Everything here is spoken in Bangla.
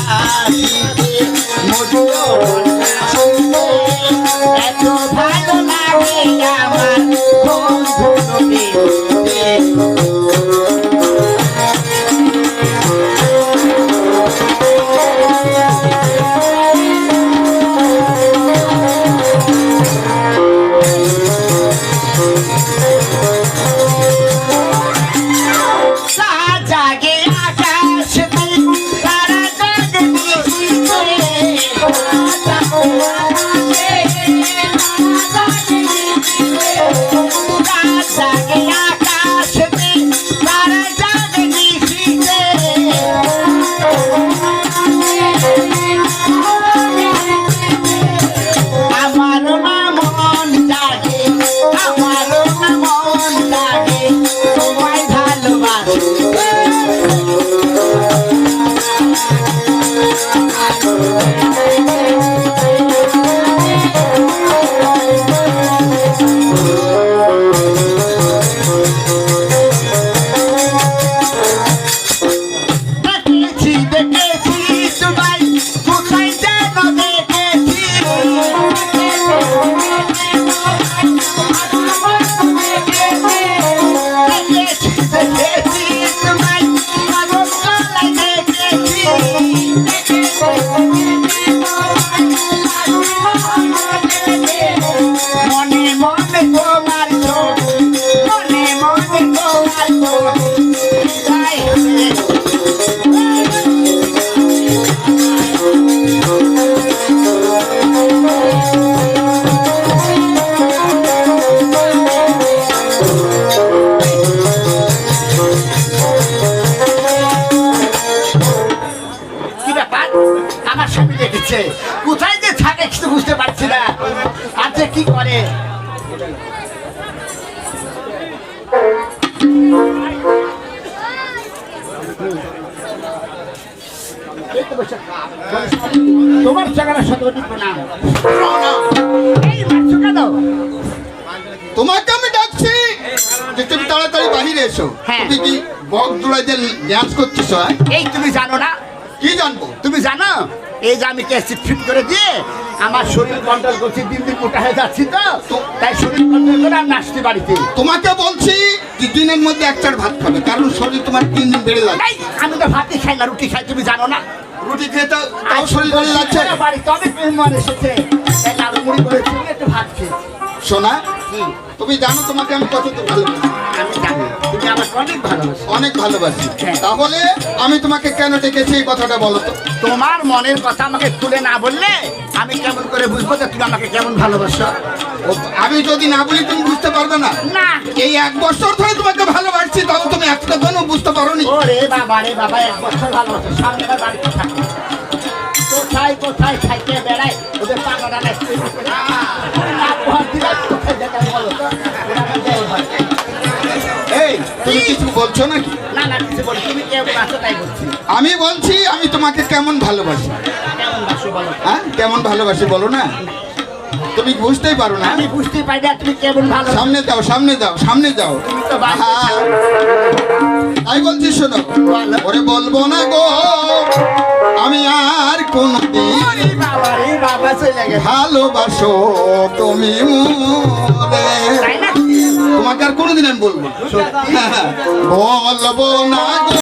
হাসিতে মধুর শুনতে এত ভালো লাগে আমার বন্ধুকে কোথায় যে থাকে কিছু বুঝতে পারছি না আর যে কি করে তোমার জায়গার সাথে প্রণাম তোমাকে আমি ডাকছি যে তুমি তাড়াতাড়ি বাহিরে এসো। তুমি কি বক দোলায় যে ডান্স করছিস? এই তুমি জানো না? কি জানবো? তুমি জানো এই যে আমি ক্যাসেট ফিট করে দিয়ে আমার শরীর কন্ট্রোল করছি, দিন দিন মোটা হয়ে যাচ্ছি তো তাই শরীর কন্ট্রোল করে আমি আসছি বাড়িতে। তোমাকে বলছি যে দিনের মধ্যে একটার ভাত খাবে, কারণ শরীর তোমার দিন দিন বেড়ে যাচ্ছে। আমি তো ভাতই খাই না, রুটি খাই, তুমি জানো না? রুটি খেয়ে তো তাও শরীর বেড়ে যাচ্ছে। বাড়িতে অনেক মেহমান এসেছে, তাই লাড়ু মুড়ি করেছি, একটু ভাত খেয়ে। শোনা, তুমি জানো তোমাকে আমি কত ভালোবাসি। আমি জানি তুমি আমাকে অনেক ভালোবাসো। অনেক ভালোবাসি। তাহলে আমি তোমাকে কেন ডেকেছি এই কথাটা বলো তো। তোমার মনের কথা আমাকে খুলে না বললে আমি কেমন করে বুঝবো যে তুমি আমাকে কেমন ভালোবাসো? আমি যদি না বলি তুমি বুঝতে পারবে না। না, এই 1 বছর ধরে তোমাকে ভালোবাসছি, তাও তুমি একটা কেন বুঝতে পারোনি? ওরে বাবা রে বাবা, 1 বছর ভালোবাসো, সামনে বাড়িতে থাকো, কোথায় কোথায় খাইতে বেড়ায়, ওদের পাগলা নাচতে এই তুমি কিছু বলছো নাকি? না না, কিছু বলি, তুমি কেমন আছো তাই বলছি। আমি বলছি আমি তোমাকে কেমন ভালোবাসি। কেমন বাসো বলো? হ্যাঁ, কেমন ভালোবাসি বলো না? তুমি বুঝতেই পারো না। আমি বুঝতেই পারি না তুমি কেমন ভালো। সামনে যাও, সামনে যাও, সামনে যাও। তুমি তো আমি বলছি শোনো, ওরে বলবো না গো আমি আর কোনদিন ভালোবাসো তুমি তোমাকে আর কোনোদিন আমি বলবো বলবো না গো।